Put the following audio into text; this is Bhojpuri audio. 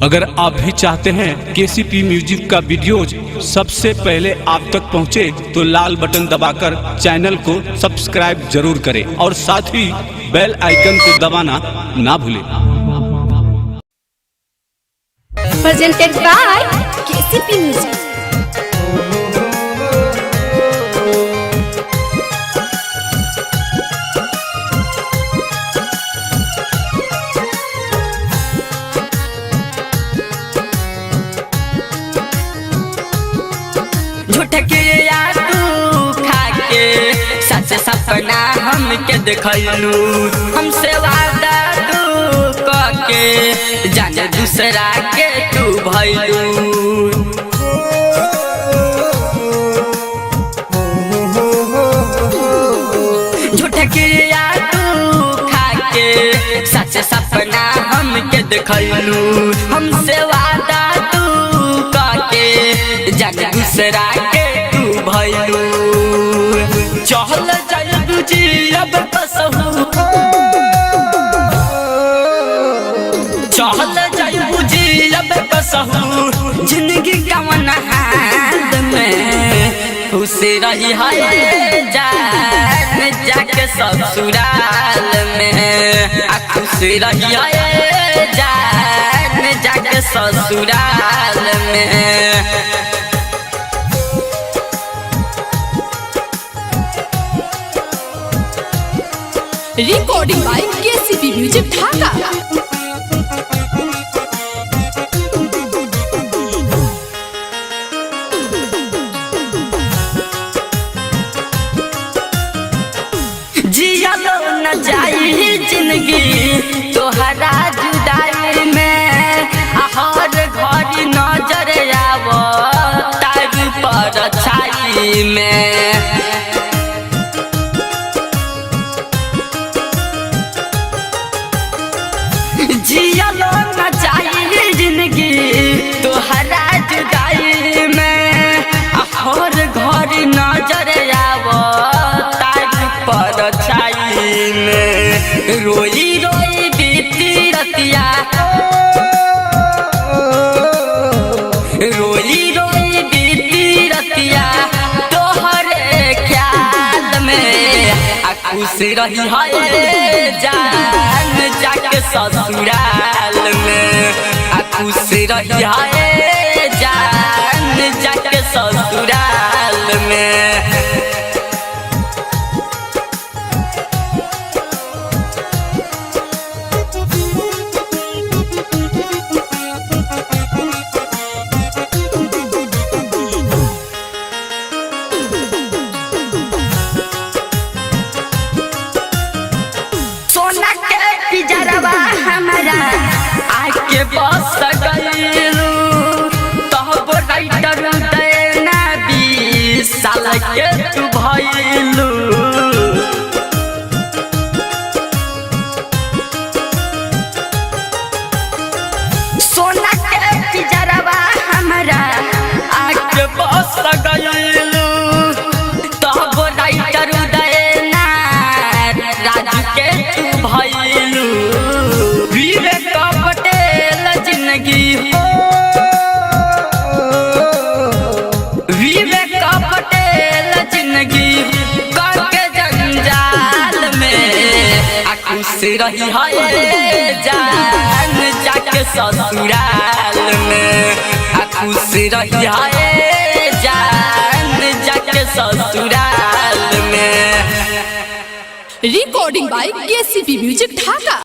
अगर आप भी चाहते हैं केसीपी म्यूजिक का वीडियोज सबसे पहले आप तक पहुंचे तो लाल बटन दबाकर चैनल को सब्सक्राइब जरूर करें और साथ ही बेल आइकन को दबाना ना भूलें। Presented by KCP Music। झूठ के यार तू खाके सच सपना हमके देखलू, हमसे वादा तू करके जाने दूसरा के तू भइलू। झूठ के यार तू खाके सच सपना हमके देखलू, हमसे वादा तू करके जाने दूसरा के तू भइलू। चहल जाय बुझी अब कसहू, चहल जाय बुझी अब कसहू, जिंदगी कवन हाल में खुश रही है जान जाके ससुराल में, खुश रही है जान जाके ससुराल में। Recording by KCP Music Dhaka। जियालो न जाई जिंदगी तोहरा जुदाई में, हर घड़ी नजर आवो तार पर छाई में। जियालो न जाई जिंदगी तोहरा जुदाई में, हर घड़ी नजर आवो पर छाई में। रोई रोई बीती रतिया, रोई रोई बीती रतिया तोहरे ख्याल में, खुश रही है जान जाके ससुराल में, खुश रही है जान जाके ससुराल में। पिजरवा हमारा आके बस गइलू, तब राइटर देना 20 साल के तू भइलू। सोना के पिजरवा हमारा आके बस गइलू, तब राइटर देना राजू के तू भइलू। विवेक पटेल जिंदगी हो, विवेक पटेल जिंदगी करके जंजाल में, खुश रही है जान जाके ससुराल में, खुश रही है जान जाके ससुराल में। Recording by KCP Music Dhaka।